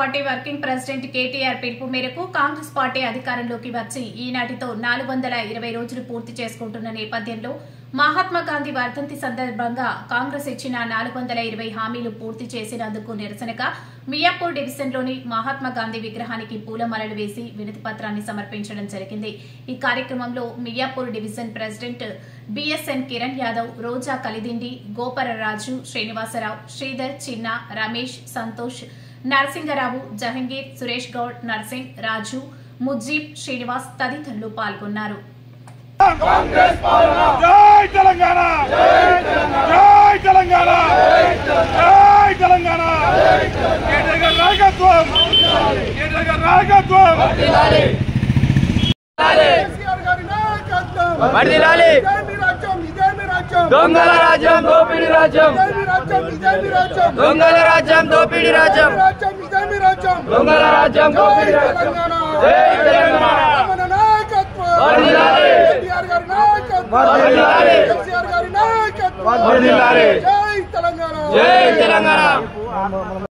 Party working president KTR పిలుపు మేరకు Congress party అధికారంలోకి వచ్చి ఈనాటితో 420 రోజులు పూర్తి చేసుకుంటున్న నేపథ్యంలో మహాత్మా గాంధీ వర్ధంతి సందర్భంగా కాంగ్రెస్ ఇచ్చిన 420 హామీలు పూర్తి చేసినందుకు నిరసనగా మియాపూర్ డివిజన్లోని మహాత్మా గాంధీ విగ్రహానికి పూలమాలలు వేసి వినతి పత్రాన్ని సమర్పించడం జరిగింది। ఈ కార్యక్రమంలో Miyapur division president BSN Kiran Yadav, Roja Kalidindi, Goparaju, Srinivasarao, Sridhar, Chinna, Ramesh, Santosh, Narasingarao, Jahangir, Suresh Goud, Narsing, Raju, Mujeeb, Srinivas తదితరులు పాల్గొన్నారు। జై తెలంగాణ, జై తెలంగాణ, జై తెలంగాణ, కేటీఆర్ నాయకత్వం, కేటీఆర్ నాయకత్వం, దొంగల రాజ్యం, దోపిడీ రాజ్యం, దొంగల రాజ్యం, దోపిడీ రాజ్యం, దొంగల రాజ్యం, దోపిడీ రాజ్యం, జై తెలంగాణ, జై తెలంగాణ, జై తెలంగాణ।